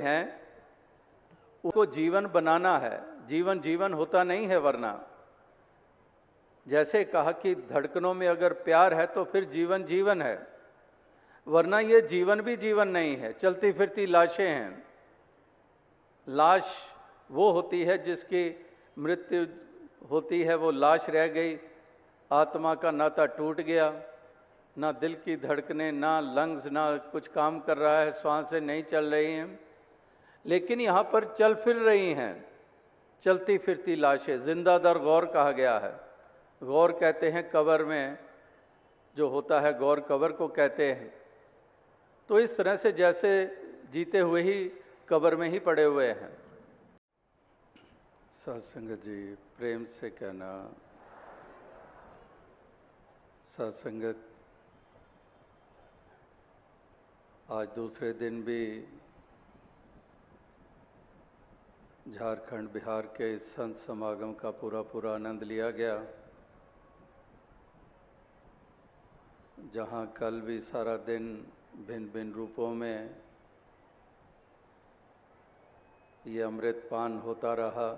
हैं उसको जीवन बनाना है। जीवन जीवन होता नहीं है, वरना जैसे कहा कि धड़कनों में अगर प्यार है तो फिर जीवन जीवन है, वरना ये जीवन भी जीवन नहीं है, चलती फिरती लाशें हैं। लाश वो होती है जिसकी मृत्यु होती है, वो लाश रह गई, आत्मा का नाता टूट गया, ना दिल की धड़कनें, ना लंग्स, ना कुछ काम कर रहा है, सांसें नहीं चल रही हैं, लेकिन यहाँ पर चल फिर रही हैं, चलती फिरती लाशें। जिंदा दर गौर कहा गया है। गौर कहते हैं कब्र में जो होता है, गौर कब्र को कहते हैं। तो इस तरह से जैसे जीते हुए ही कब्र में ही पड़े हुए हैं। सत्संगत जी प्रेम से कहना, सत्संगत आज दूसरे दिन भी झारखंड बिहार के इस संत समागम का पूरा आनंद लिया गया, जहाँ कल भी सारा दिन भिन्न भिन्न रूपों में ये अमृतपान होता रहा,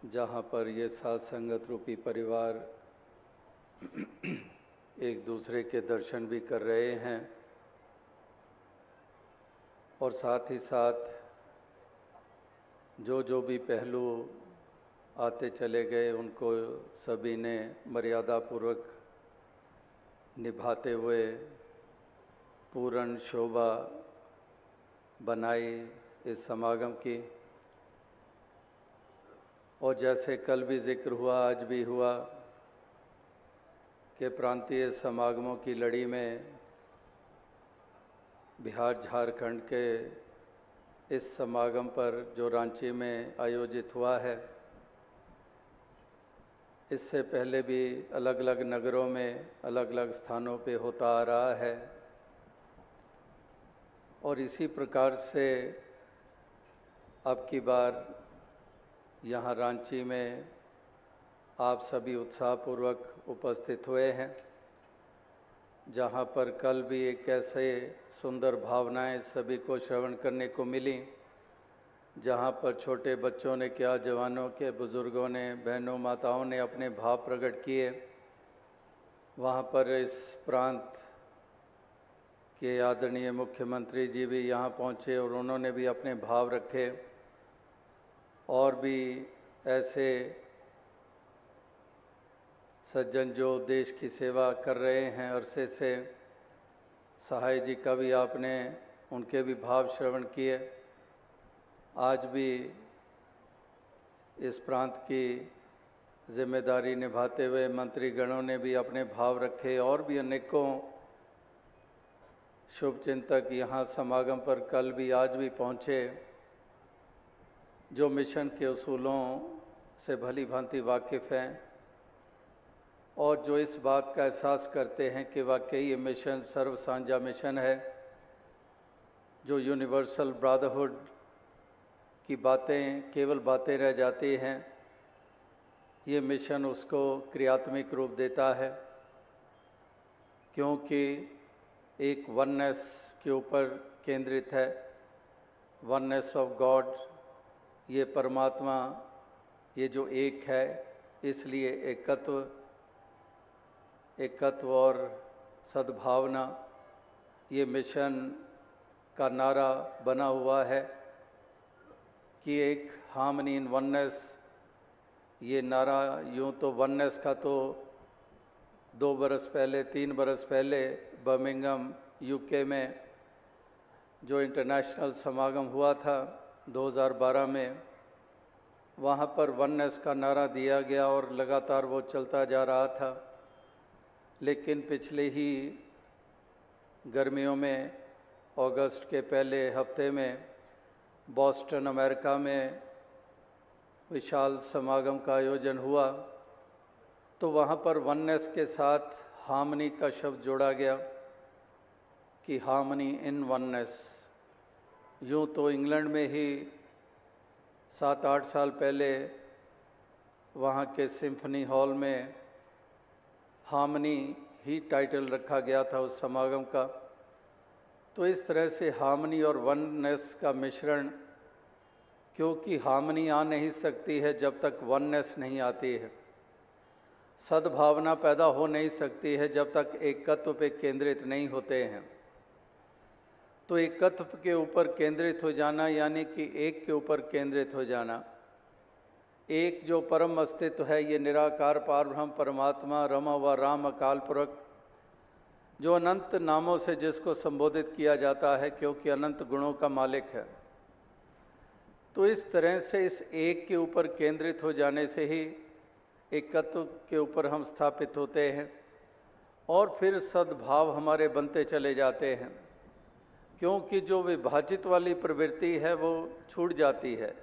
जहाँ पर ये साथ संगत रूपी परिवार एक दूसरे के दर्शन भी कर रहे हैं और साथ ही साथ जो भी पहलू आते चले गए उनको सभी ने मर्यादा पूर्वक निभाते हुए पूर्ण शोभा बनाई इस समागम की। और जैसे कल भी जिक्र हुआ, आज भी हुआ कि प्रांतीय समागमों की लड़ी में बिहार झारखंड के इस समागम पर जो रांची में आयोजित हुआ है, इससे पहले भी अलग अलग नगरों में अलग अलग स्थानों पे होता आ रहा है। और इसी प्रकार से अब की बार यहाँ रांची में आप सभी उत्साहपूर्वक उपस्थित हुए हैं, जहाँ पर कल भी एक ऐसे सुंदर भावनाएं सभी को श्रवण करने को मिली, जहाँ पर छोटे बच्चों ने क्या, जवानों के, बुज़ुर्गों ने, बहनों, माताओं ने अपने भाव प्रकट किए। वहाँ पर इस प्रांत के आदरणीय मुख्यमंत्री जी भी यहाँ पहुँचे और उन्होंने भी अपने भाव रखे। और भी ऐसे सज्जन जो देश की सेवा कर रहे हैं अरसे से, सहाय जी का भी आपने उनके भी भाव श्रवण किए। आज भी इस प्रांत की जिम्मेदारी निभाते हुए मंत्रीगणों ने भी अपने भाव रखे और भी अनेकों शुभचिंतक यहाँ समागम पर कल भी आज भी पहुँचे, जो मिशन के उसूलों से भली भांति वाकिफ़ हैं और जो इस बात का एहसास करते हैं कि वाकई ये मिशन सर्व साझा मिशन है। जो यूनिवर्सल ब्रदरहुड की बातें केवल बातें रह जाती हैं, ये मिशन उसको क्रियात्मक रूप देता है, क्योंकि एक वननेस के ऊपर केंद्रित है, वननेस ऑफ गॉड। ये परमात्मा, ये जो एक है, इसलिए एकत्व और सद्भावना ये मिशन का नारा बना हुआ है कि एक हार्मनी इन वननेस। ये नारा यूँ तो वननेस का तो 2 बरस पहले 3 बरस पहले बर्मिंघम यूके में जो इंटरनेशनल समागम हुआ था 2012 में, वहाँ पर वननेस का नारा दिया गया और लगातार वो चलता जा रहा था। लेकिन पिछले ही गर्मियों में अगस्त के पहले हफ्ते में बॉस्टन अमेरिका में विशाल समागम का आयोजन हुआ, तो वहाँ पर वननेस के साथ हार्मनी का शब्द जोड़ा गया कि हार्मनी इन वननेस। यूँ तो इंग्लैंड में ही 7-8 साल पहले वहाँ के सिम्फनी हॉल में हार्मनी ही टाइटल रखा गया था उस समागम का। तो इस तरह से हार्मनी और वननेस का मिश्रण, क्योंकि हार्मनी आ नहीं सकती है जब तक वननेस नहीं आती है, सद्भावना पैदा हो नहीं सकती है जब तक एकत्व पे केंद्रित नहीं होते हैं। तो एकत्व के ऊपर केंद्रित हो जाना यानी कि एक के ऊपर केंद्रित हो जाना, एक जो परम अस्तित्व है, ये निराकार पारब्रह्म परमात्मा रमा व राम अकाल पुरख, जो अनंत नामों से जिसको संबोधित किया जाता है क्योंकि अनंत गुणों का मालिक है। तो इस तरह से इस एक के ऊपर केंद्रित हो जाने से ही एकत्व के ऊपर हम स्थापित होते हैं और फिर सद्भाव हमारे बनते चले जाते हैं, क्योंकि जो विभाजित वाली प्रवृत्ति है वो छूट जाती है।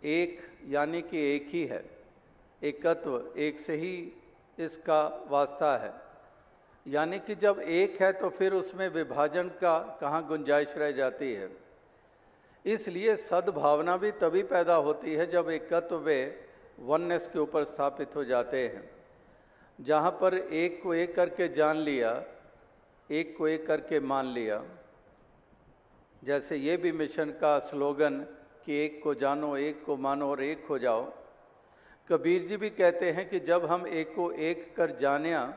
एक यानी कि एक ही है, एकत्व एक से ही इसका वास्ता है, यानी कि जब एक है तो फिर उसमें विभाजन का कहाँ गुंजाइश रह जाती है। इसलिए सद्भावना भी तभी पैदा होती है जब एकत्व वे वननेस के ऊपर स्थापित हो जाते हैं, जहाँ पर एक को एक करके जान लिया, एक को एक करके मान लिया। जैसे ये भी मिशन का स्लोगन कि एक को जानो, एक को मानो और एक हो जाओ। कबीर जी भी कहते हैं कि जब हम एक को एक कर जानिया,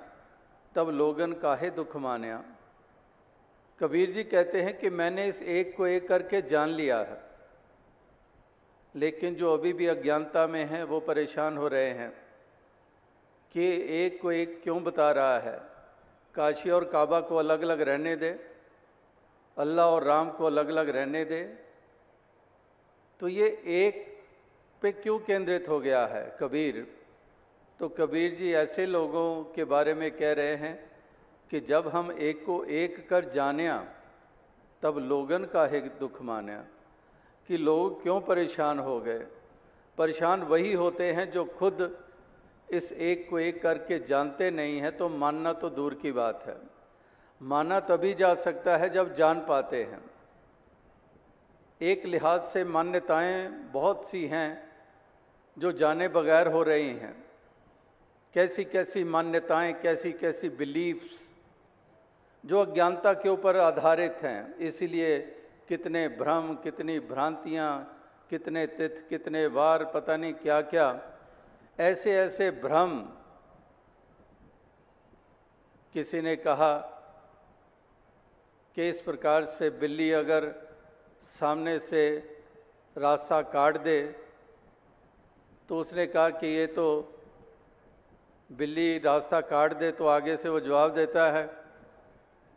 तब लोगन काहे दुख मान्या। कबीर जी कहते हैं कि मैंने इस एक को एक करके जान लिया है, लेकिन जो अभी भी अज्ञानता में हैं वो परेशान हो रहे हैं कि एक को एक क्यों बता रहा है। काशी और काबा को अलग अलग रहने दे, अल्लाह और राम को अलग अलग रहने दे। तो ये एक पे क्यों केंद्रित हो गया है कबीर? तो कबीर जी ऐसे लोगों के बारे में कह रहे हैं कि जब हम एक को एक कर जानिया, तब लोगन का है दुख मान्या। कि लोग क्यों परेशान हो गए? परेशान वही होते हैं जो खुद इस एक को एक करके जानते नहीं हैं। तो मानना तो दूर की बात है, माना तभी जा सकता है जब जान पाते हैं। एक लिहाज से मान्यताएं बहुत सी हैं जो जाने बगैर हो रही हैं। कैसी कैसी मान्यताएं, कैसी कैसी बिलीफ्स जो अज्ञानता के ऊपर आधारित हैं। इसीलिए कितने भ्रम, कितनी भ्रांतियां, कितने तिथ, कितने वार, पता नहीं क्या क्या ऐसे ऐसे भ्रम। किसी ने कहा कि इस प्रकार से बिल्ली अगर सामने से रास्ता काट दे, तो उसने कहा कि ये तो बिल्ली रास्ता काट दे तो आगे से वो जवाब देता है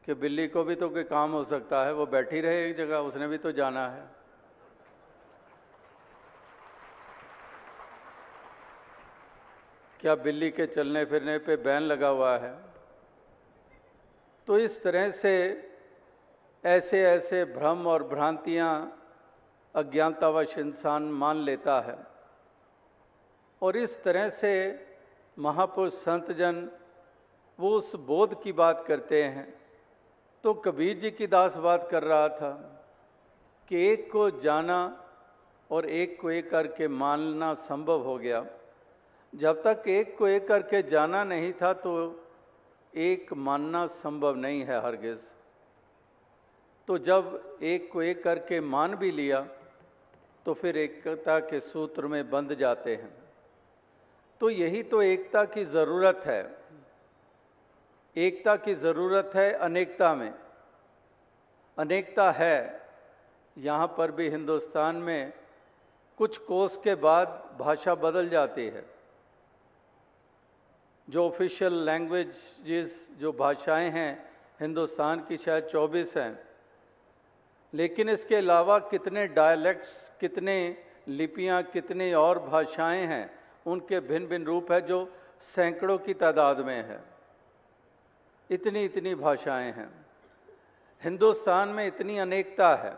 कि बिल्ली को भी तो कोई काम हो सकता है, वो बैठी रहे एक जगह, उसने भी तो जाना है। क्या बिल्ली के चलने फिरने पे बैन लगा हुआ है? तो इस तरह से ऐसे ऐसे भ्रम और भ्रांतियां अज्ञानतावश इंसान मान लेता है। और इस तरह से महापुरुष संत जन वो उस बोध की बात करते हैं। तो कबीर जी की दास बात कर रहा था कि एक को जाना और एक को एक करके मानना संभव हो गया। जब तक एक को एक करके जाना नहीं था तो एक मानना संभव नहीं है हरगिज़। तो जब एक को एक करके मान भी लिया तो फिर एकता के सूत्र में बंध जाते हैं। तो यही तो एकता की ज़रूरत है। एकता की ज़रूरत है अनेकता में। अनेकता है यहाँ पर भी। हिंदुस्तान में कुछ कोस के बाद भाषा बदल जाती है। जो ऑफिशियल लैंग्वेजेस, जो भाषाएं हैं हिंदुस्तान की, शायद 24 हैं। लेकिन इसके अलावा कितने डायलेक्ट्स, कितने लिपियां, कितनी और भाषाएं हैं, उनके भिन्न भिन्न रूप है जो सैकड़ों की तादाद में है। इतनी इतनी भाषाएं हैं हिंदुस्तान में, इतनी अनेकता है।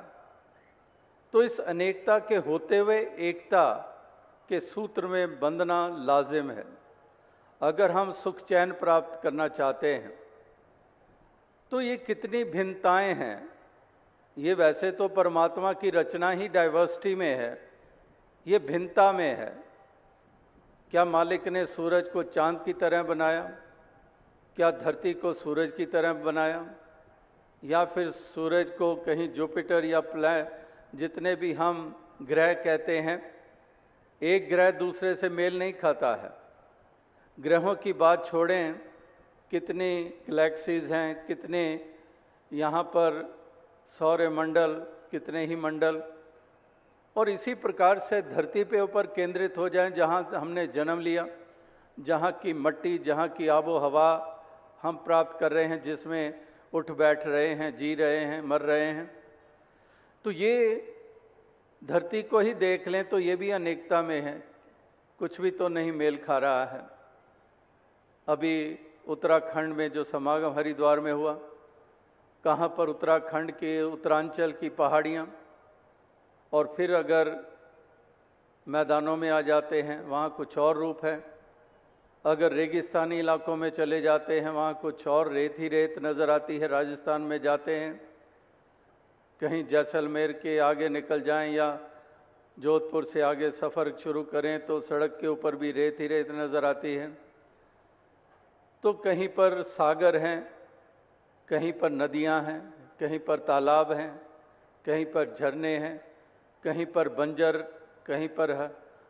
तो इस अनेकता के होते हुए एकता के सूत्र में बंधना लाजिम है। अगर हम सुख चैन प्राप्त करना चाहते हैं तो ये कितनी भिन्नताएं हैं। ये वैसे तो परमात्मा की रचना ही डाइवर्सिटी में है, ये भिन्नता में है। क्या मालिक ने सूरज को चांद की तरह बनाया? क्या धरती को सूरज की तरह बनाया? या फिर सूरज को कहीं जुपिटर या जितने भी हम ग्रह कहते हैं, एक ग्रह दूसरे से मेल नहीं खाता है। ग्रहों की बात छोड़ें, कितनी गैलेक्सीज हैं, कितने यहाँ पर सौरमंडल, कितने ही मंडल। और इसी प्रकार से धरती पे ऊपर केंद्रित हो जाएं, जहाँ हमने जन्म लिया, जहाँ की मट्टी, जहाँ की आबो हवा हम प्राप्त कर रहे हैं, जिसमें उठ बैठ रहे हैं, जी रहे हैं, मर रहे हैं। तो ये धरती को ही देख लें तो ये भी अनेकता में है, कुछ भी तो नहीं मेल खा रहा है। अभी उत्तराखंड में जो समागम हरिद्वार में हुआ, कहाँ पर उत्तराखंड के उत्तरांचल की पहाड़ियाँ, और फिर अगर मैदानों में आ जाते हैं वहाँ कुछ और रूप है। अगर रेगिस्तानी इलाकों में चले जाते हैं वहाँ कुछ और रेत ही रेत नज़र आती है। राजस्थान में जाते हैं, कहीं जैसलमेर के आगे निकल जाएं या जोधपुर से आगे सफ़र शुरू करें तो सड़क के ऊपर भी रेत ही रेत नज़र आती है। तो कहीं पर सागर हैं, कहीं पर नदियां हैं, कहीं पर तालाब हैं, कहीं पर झरने हैं, कहीं पर बंजर, कहीं पर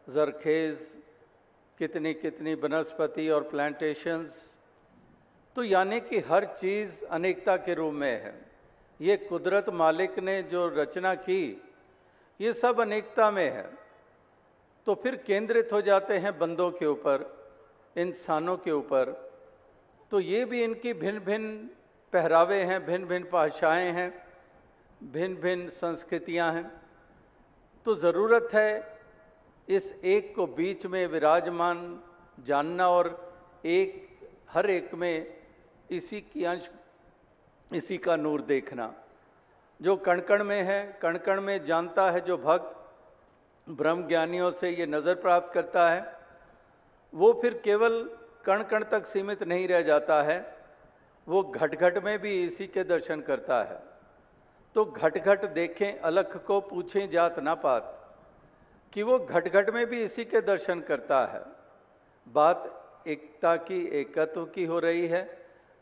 जरखेज़, कितनी कितनी वनस्पति और प्लांटेशंस। तो यानी कि हर चीज़ अनेकता के रूप में है। ये कुदरत मालिक ने जो रचना की, ये सब अनेकता में है। तो फिर केंद्रित हो जाते हैं बंदों के ऊपर, इंसानों के ऊपर। तो ये भी इनकी भिन्न भिन्न पहरावे हैं, भिन्न भिन्न भाषाएँ हैं, भिन्न भिन्न संस्कृतियाँ हैं। तो ज़रूरत है इस एक को बीच में विराजमान जानना और हर एक में इसी की अंश, इसी का नूर देखना। जो कण कण में है, कण कण में जानता है जो भक्त ब्रह्म ज्ञानियों से ये नज़र प्राप्त करता है, वो फिर केवल कण कण तक सीमित नहीं रह जाता है, वो घट घट में भी इसी के दर्शन करता है। तो घट घट देखें अलख को, पूछें जात ना पात, कि वो घट घट में भी इसी के दर्शन करता है। बात एकता की, एकत्व की हो रही है,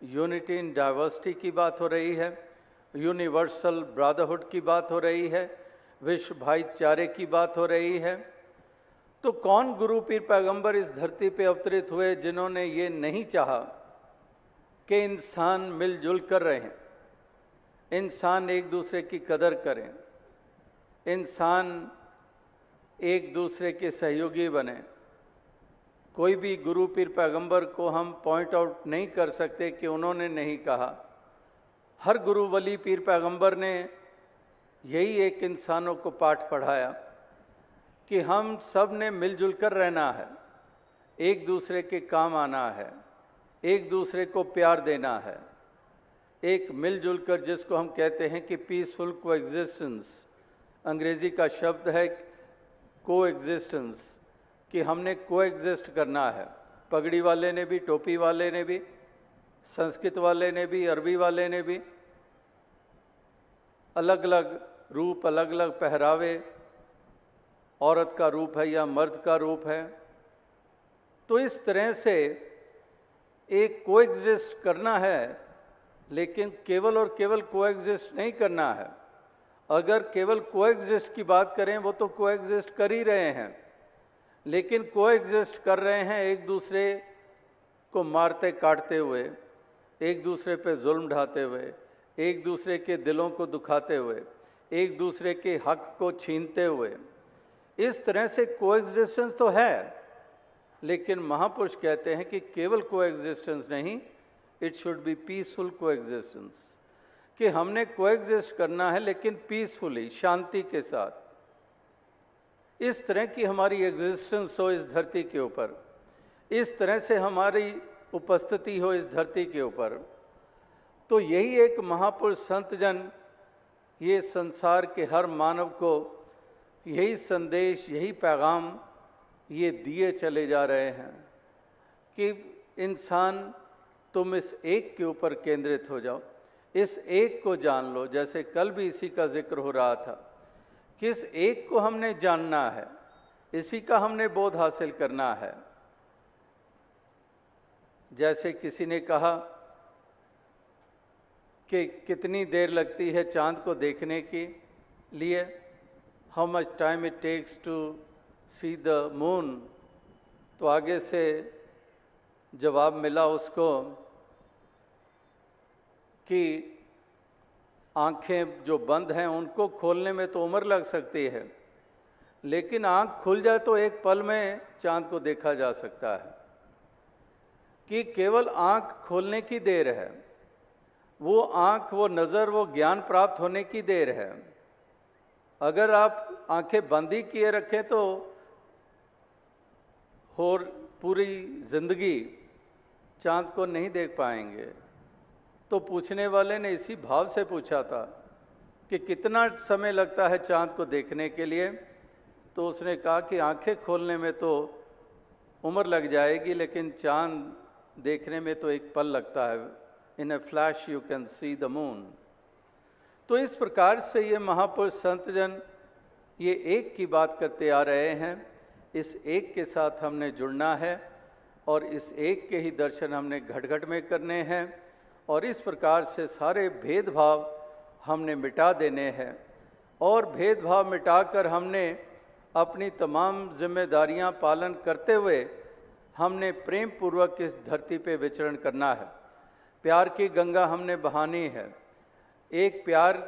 यूनिटी इन डाइवर्सिटी की बात हो रही है, यूनिवर्सल ब्रदरहुड की बात हो रही है, विश्व भाईचारे की बात हो रही है। तो कौन गुरु पीर पैगंबर इस धरती पे अवतरित हुए जिन्होंने ये नहीं चाहा कि इंसान मिलजुल कर रहें, इंसान एक दूसरे की कदर करें, इंसान एक दूसरे के सहयोगी बने। कोई भी गुरु पीर पैगंबर को हम पॉइंट आउट नहीं कर सकते कि उन्होंने नहीं कहा। हर गुरु वली पीर पैगंबर ने यही एक इंसानों को पाठ पढ़ाया कि हम सब ने मिलजुल कर रहना है, एक दूसरे के काम आना है, एक दूसरे को प्यार देना है, एक मिलजुल कर, जिसको हम कहते हैं कि पीसफुल कोएग्जिस्टेंस, अंग्रेजी का शब्द है कोएग्जिस्टेंस, कि हमने कोएग्जिस्ट करना है। पगड़ी वाले ने भी, टोपी वाले ने भी, संस्कृत वाले ने भी, अरबी वाले ने भी, अलग अलग रूप, अलग अलग पहरावे, औरत का रूप है या मर्द का रूप है। तो इस तरह से एक कोएग्जिस्ट करना है, लेकिन केवल और केवल कोएग्जिस्ट नहीं करना है। अगर केवल कोएग्जिस्ट की बात करें, वो तो कोएग्जिस्ट कर ही रहे हैं, लेकिन कोएग्जिस्ट कर रहे हैं एक दूसरे को मारते काटते हुए, एक दूसरे पे जुल्म ढाते हुए, एक दूसरे के दिलों को दुखाते हुए, एक दूसरे के हक को छीनते हुए। इस तरह से कोएग्जिस्टेंस तो है, लेकिन महापुरुष कहते हैं कि केवल कोएग्जिस्टेंस नहीं, it should be peaceful coexistence, कि हमने कोएग्जिस्ट करना है लेकिन पीसफुली, शांति के साथ। इस तरह की हमारी एग्जिस्टेंस हो इस धरती के ऊपर, इस तरह से हमारी उपस्थिति हो इस धरती के ऊपर। तो यही एक महापुरुष संत जन ये संसार के हर मानव को यही संदेश, यही पैगाम ये दिए चले जा रहे हैं कि इंसान, तुम इस एक के ऊपर केंद्रित हो जाओ, इस एक को जान लो। जैसे कल भी इसी का जिक्र हो रहा था कि इस एक को हमने जानना है, इसी का हमने बोध हासिल करना है। जैसे किसी ने कहा कि कितनी देर लगती है चाँद को देखने के लिए, how much time it takes to see the moon, तो आगे से जवाब मिला उसको कि आंखें जो बंद हैं उनको खोलने में तो उम्र लग सकती है, लेकिन आंख खुल जाए तो एक पल में चांद को देखा जा सकता है। कि केवल आंख खोलने की देर है, वो आंख, वो नज़र, वो ज्ञान प्राप्त होने की देर है। अगर आप आंखें बंद ही किए रखें तो और पूरी जिंदगी चांद को नहीं देख पाएंगे। तो पूछने वाले ने इसी भाव से पूछा था कि कितना समय लगता है चांद को देखने के लिए, तो उसने कहा कि आंखें खोलने में तो उम्र लग जाएगी, लेकिन चांद देखने में तो एक पल लगता है। In a flash you can see the moon. तो इस प्रकार से ये महापुरुष संत जन ये एक की बात करते आ रहे हैं। इस एक के साथ हमने जुड़ना है और इस एक के ही दर्शन हमने घट घट में करने हैं, और इस प्रकार से सारे भेदभाव हमने मिटा देने हैं। और भेदभाव मिटाकर हमने अपनी तमाम जिम्मेदारियां पालन करते हुए हमने प्रेम पूर्वक इस धरती पे विचरण करना है। प्यार की गंगा हमने बहानी है। एक प्यार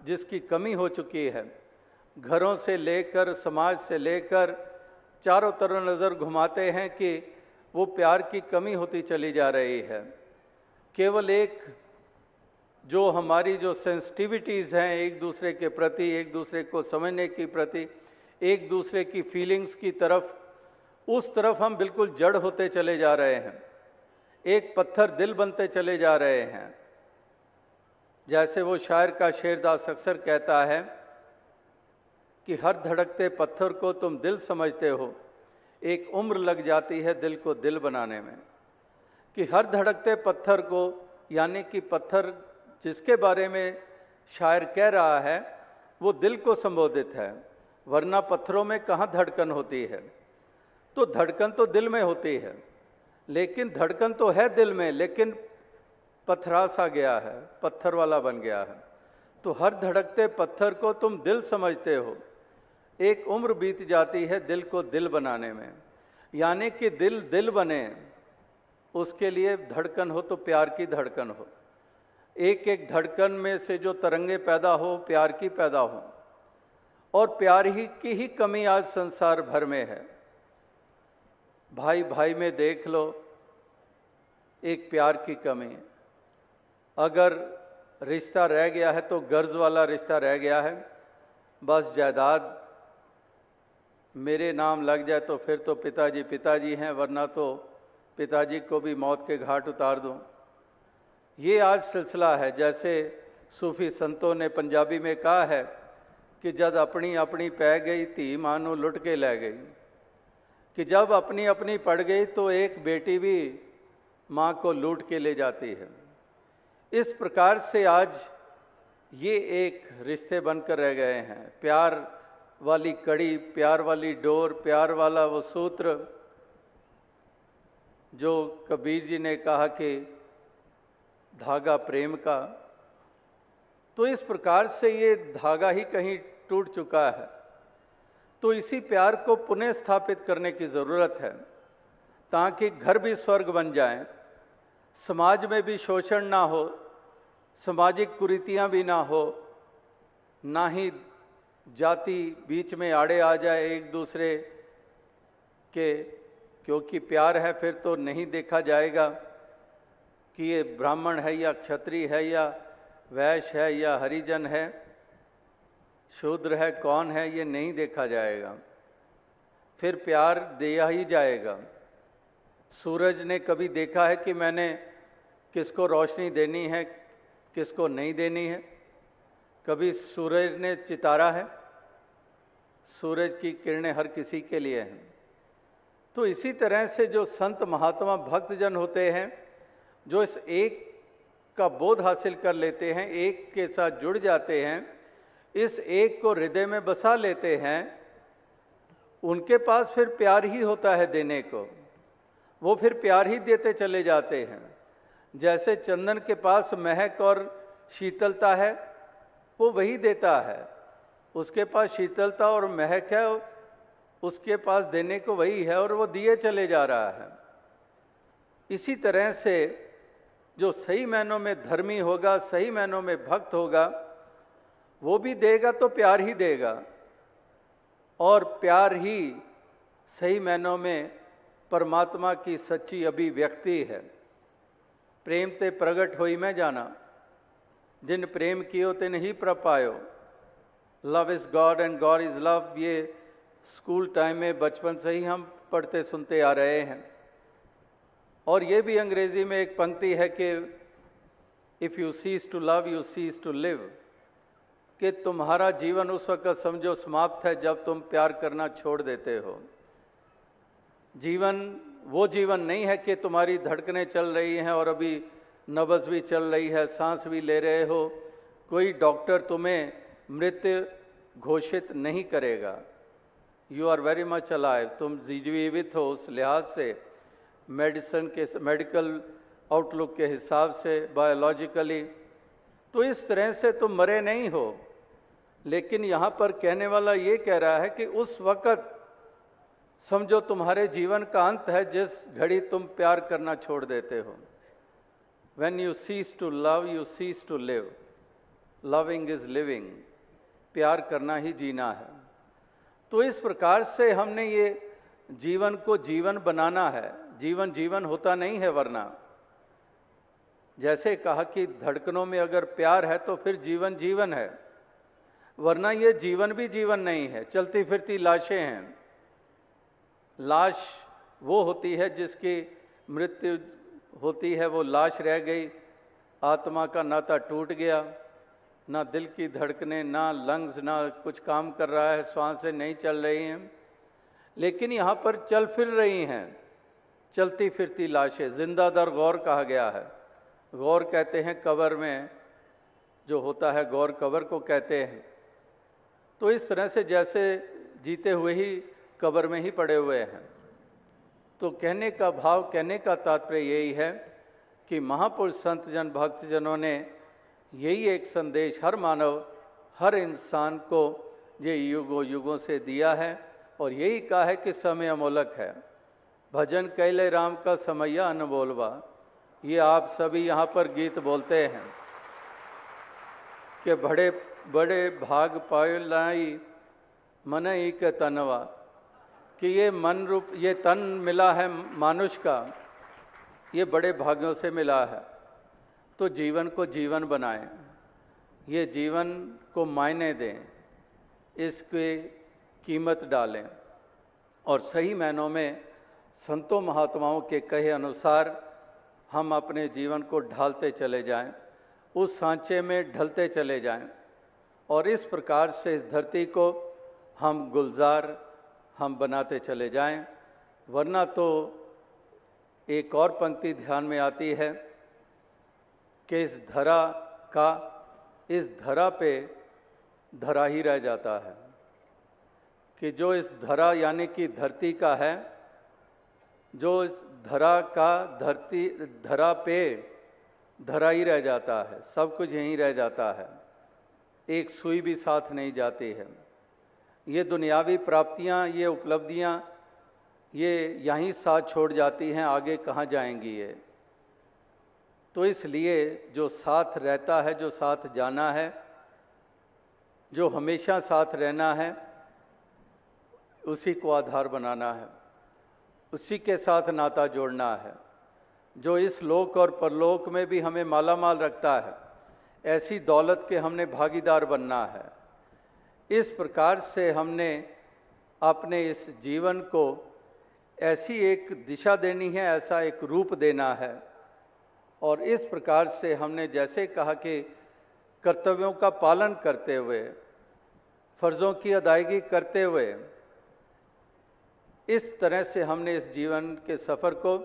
जिसकी कमी हो चुकी है, घरों से लेकर समाज से लेकर चारों तरफ नज़र घुमाते हैं कि वो प्यार की कमी होती चली जा रही है। केवल एक जो हमारी जो सेंसिटिविटीज़ हैं एक दूसरे के प्रति, एक दूसरे को समझने की प्रति, एक दूसरे की फीलिंग्स की तरफ, उस तरफ हम बिल्कुल जड़ होते चले जा रहे हैं। एक पत्थर दिल बनते चले जा रहे हैं। जैसे वो शायर का शेरदास अक्सर कहता है कि हर धड़कते पत्थर को तुम दिल समझते हो, एक उम्र लग जाती है दिल को दिल बनाने में। कि हर धड़कते पत्थर को, यानी कि पत्थर जिसके बारे में शायर कह रहा है वो दिल को संबोधित है, वरना पत्थरों में कहाँ धड़कन होती है। तो धड़कन तो दिल में होती है, लेकिन धड़कन तो है दिल में, लेकिन पत्थरा सा गया है, पत्थर वाला बन गया है। तो हर धड़कते पत्थर को तुम दिल समझते हो, एक उम्र बीत जाती है दिल को दिल बनाने में। यानी कि दिल दिल बने, उसके लिए धड़कन हो तो प्यार की धड़कन हो। एक एक धड़कन में से जो तरंगे पैदा हो, प्यार की पैदा हो। और प्यार ही की ही कमी आज संसार भर में है। भाई भाई में देख लो, एक प्यार की कमी। अगर रिश्ता रह गया है तो गर्ज वाला रिश्ता रह गया है। बस जायदाद मेरे नाम लग जाए तो फिर तो पिताजी पिताजी हैं, वरना तो पिताजी को भी मौत के घाट उतार दूं। ये आज सिलसिला है। जैसे सूफी संतों ने पंजाबी में कहा है कि जब अपनी अपनी पै गई धी मानो लुट के ले गई। कि जब अपनी अपनी पड़ गई तो एक बेटी भी माँ को लूट के ले जाती है। इस प्रकार से आज ये एक रिश्ते बनकर रह गए हैं। प्यार वाली कड़ी, प्यार वाली डोर, प्यार वाला वो सूत्र जो कबीर जी ने कहा कि धागा प्रेम का। तो इस प्रकार से ये धागा ही कहीं टूट चुका है। तो इसी प्यार को पुनः स्थापित करने की ज़रूरत है, ताकि घर भी स्वर्ग बन जाएं, समाज में भी शोषण ना हो, सामाजिक कुरीतियां भी ना हो, ना ही जाति बीच में आड़े आ जाए एक दूसरे के। क्योंकि प्यार है फिर तो नहीं देखा जाएगा कि ये ब्राह्मण है या क्षत्रिय है या वैश्य है या हरिजन है, शूद्र है, कौन है, ये नहीं देखा जाएगा। फिर प्यार दिया ही जाएगा। सूरज ने कभी देखा है कि मैंने किसको रोशनी देनी है, किसको नहीं देनी है? कभी सूरज ने चितारा है? सूरज की किरणें हर किसी के लिए हैं। तो इसी तरह से जो संत महात्मा भक्तजन होते हैं, जो इस एक का बोध हासिल कर लेते हैं, एक के साथ जुड़ जाते हैं, इस एक को हृदय में बसा लेते हैं, उनके पास फिर प्यार ही होता है देने को। वो फिर प्यार ही देते चले जाते हैं। जैसे चंदन के पास महक और शीतलता है वो वही देता है, उसके पास शीतलता और महक है, उसके पास देने को वही है और वो दिए चले जा रहा है। इसी तरह से जो सही मायनों में धर्मी होगा, सही मायनों में भक्त होगा, वो भी देगा तो प्यार ही देगा, और प्यार ही सही मायनों में परमात्मा की सच्ची अभिव्यक्ति है। प्रेम ते प्रगट होई मैं जाना, जिन प्रेम कियो तिन ही प्रपायो। Love is God and God is love, ये स्कूल टाइम में बचपन से ही हम पढ़ते सुनते आ रहे हैं। और ये भी अंग्रेजी में एक पंक्ति है कि if you cease to love you cease to live, कि तुम्हारा जीवन उस वक्त समझो समाप्त है जब तुम प्यार करना छोड़ देते हो। जीवन वो जीवन नहीं है कि तुम्हारी धड़कनें चल रही हैं और अभी नब्ज़ भी चल रही है, सांस भी ले रहे हो, कोई डॉक्टर तुम्हें मृत घोषित नहीं करेगा। You are very much alive, तुम जीवित हो उस लिहाज से, मेडिसिन के मेडिकल आउटलुक के हिसाब से, बायोलॉजिकली, तो इस तरह से तुम मरे नहीं हो। लेकिन यहाँ पर कहने वाला ये कह रहा है कि उस वक़्त समझो तुम्हारे जीवन का अंत है जिस घड़ी तुम प्यार करना छोड़ देते हो। When you cease to love, you cease to live. Loving is living. प्यार करना ही जीना है। तो इस प्रकार से हमने ये जीवन को जीवन बनाना है। जीवन जीवन होता नहीं है, वरना जैसे कहा कि धड़कनों में अगर प्यार है तो फिर जीवन जीवन है, वरना ये जीवन भी जीवन नहीं है, चलती फिरती लाशें हैं। लाश वो होती है जिसकी मृत्यु होती है, वो लाश रह गई, आत्मा का नाता टूट गया, ना दिल की धड़कनें, ना लंग्स, ना कुछ काम कर रहा है, सांसें नहीं चल रही हैं, लेकिन यहाँ पर चल फिर रही हैं, चलती फिरती लाशें। जिंदा दर गौर कहा गया है। गौर कहते हैं कब्र में जो होता है, गौर कब्र को कहते हैं। तो इस तरह से जैसे जीते हुए ही कब्र में ही पड़े हुए हैं। तो कहने का भाव, कहने का तात्पर्य यही है कि महापुरुष संत जन भक्तजनों ने यही एक संदेश हर मानव, हर इंसान को ये युगों युगों से दिया है और यही कहा है कि समय अमोलक है। भजन कैले राम का समैया अनबोलवा, ये आप सभी यहाँ पर गीत बोलते हैं कि बड़े बड़े भाग पायो लाई मन ही के तनवा, कि ये मन रूप, ये तन मिला है मानुष का, ये बड़े भाग्यों से मिला है। तो जीवन को जीवन बनाएं, ये जीवन को मायने दें, इसकी कीमत डालें और सही मायनों में संतों महात्माओं के कहे अनुसार हम अपने जीवन को ढालते चले जाएं, उस सांचे में ढलते चले जाएं और इस प्रकार से इस धरती को हम गुलजार हम बनाते चले जाएं। वरना तो एक और पंक्ति ध्यान में आती है कि इस धरा का, इस धरा पे धरा ही रह जाता है, कि जो इस धरा यानी कि धरती का है, जो इस धरा का धरती, धरा पे धरा ही रह जाता है, सब कुछ यहीं रह जाता है, एक सुई भी साथ नहीं जाती है। ये दुनियावी प्राप्तियां, ये उपलब्धियां, ये यहीं साथ छोड़ जाती हैं, आगे कहाँ जाएंगी ये। तो इसलिए जो साथ रहता है, जो साथ जाना है, जो हमेशा साथ रहना है, उसी को आधार बनाना है, उसी के साथ नाता जोड़ना है, जो इस लोक और परलोक में भी हमें मालामाल रखता है। ऐसी दौलत के हमने भागीदार बनना है। इस प्रकार से हमने अपने इस जीवन को ऐसी एक दिशा देनी है, ऐसा एक रूप देना है और इस प्रकार से हमने जैसे कहा कि कर्तव्यों का पालन करते हुए, फर्जों की अदायगी करते हुए, इस तरह से हमने इस जीवन के सफ़र को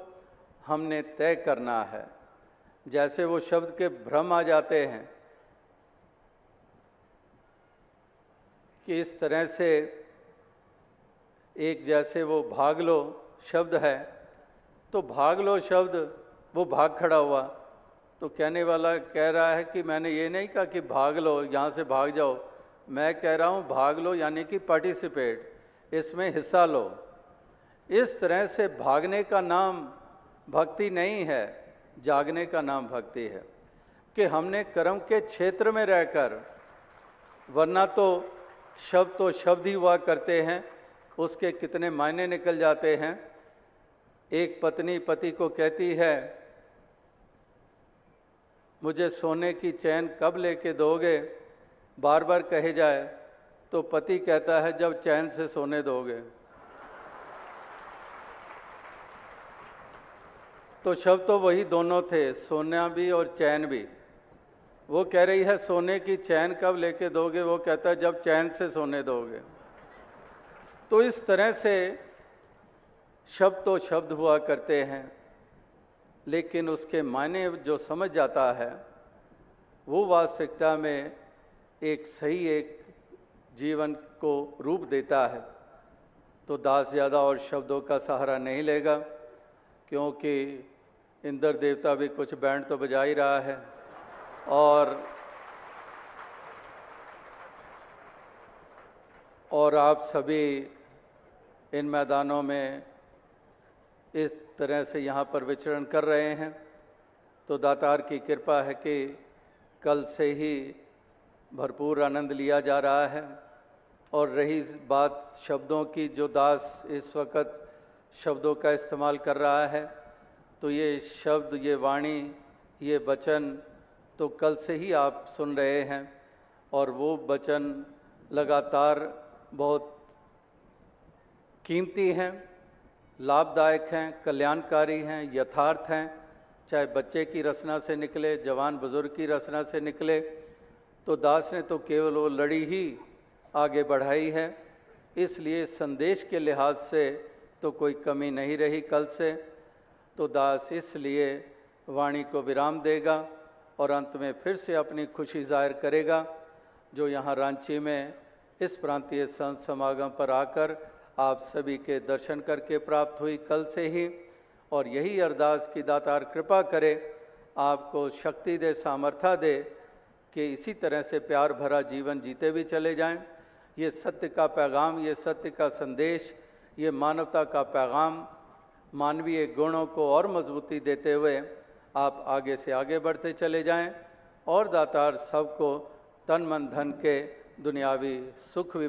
हमने तय करना है। जैसे वो शब्द के भ्रम आ जाते हैं कि इस तरह से एक जैसे वो भाग लो शब्द है, तो भाग लो शब्द वो भाग खड़ा हुआ, तो कहने वाला कह रहा है कि मैंने ये नहीं कहा कि भाग लो, यहाँ से भाग जाओ, मैं कह रहा हूँ भाग लो यानी कि पार्टिसिपेट, इसमें हिस्सा लो। इस तरह से भागने का नाम भक्ति नहीं है, जागने का नाम भक्ति है कि हमने कर्म के क्षेत्र में रहकर, वरना तो शब्द ही हुआ करते हैं, उसके कितने मायने निकल जाते हैं। एक पत्नी पति को कहती है, मुझे सोने की चैन कब लेके दोगे, बार बार कहे जाए तो पति कहता है जब चैन से सोने दोगे। तो शब्द तो वही दोनों थे, सोना भी और चैन भी। वो कह रही है सोने की चैन कब लेके दोगे, वो कहता है जब चैन से सोने दोगे। तो इस तरह से शब्द तो शब्द हुआ करते हैं, लेकिन उसके मायने जो समझ जाता है वो वास्तविकता में एक सही एक जीवन को रूप देता है। तो दास ज़्यादा और शब्दों का सहारा नहीं लेगा, क्योंकि इंद्र देवता भी कुछ बैंड तो बजा ही रहा है और आप सभी इन मैदानों में इस तरह से यहाँ पर विचरण कर रहे हैं। तो दातार की कृपा है कि कल से ही भरपूर आनंद लिया जा रहा है। और रही बात शब्दों की, जो दास इस वक्त शब्दों का इस्तेमाल कर रहा है, तो ये शब्द, ये वाणी, ये वचन तो कल से ही आप सुन रहे हैं, और वो वचन लगातार बहुत कीमती हैं, लाभदायक हैं, कल्याणकारी हैं, यथार्थ हैं। चाहे बच्चे की रचना से निकले, जवान बुजुर्ग की रचना से निकले, तो दास ने तो केवल वो लड़ी ही आगे बढ़ाई है। इसलिए संदेश के लिहाज से तो कोई कमी नहीं रही कल से। तो दास इसलिए वाणी को विराम देगा और अंत में फिर से अपनी खुशी जाहिर करेगा, जो यहाँ रांची में इस प्रांतीय संत समागम पर आकर आप सभी के दर्शन करके प्राप्त हुई कल से ही। और यही अरदास की दातार कृपा करे, आपको शक्ति दे, सामर्थ्य दे कि इसी तरह से प्यार भरा जीवन जीते भी चले जाएं। ये सत्य का पैगाम, ये सत्य का संदेश, ये मानवता का पैगाम, मानवीय गुणों को और मजबूती देते हुए आप आगे से आगे बढ़ते चले जाएं और दातार सबको तन मन धन के दुनियावी सुख भी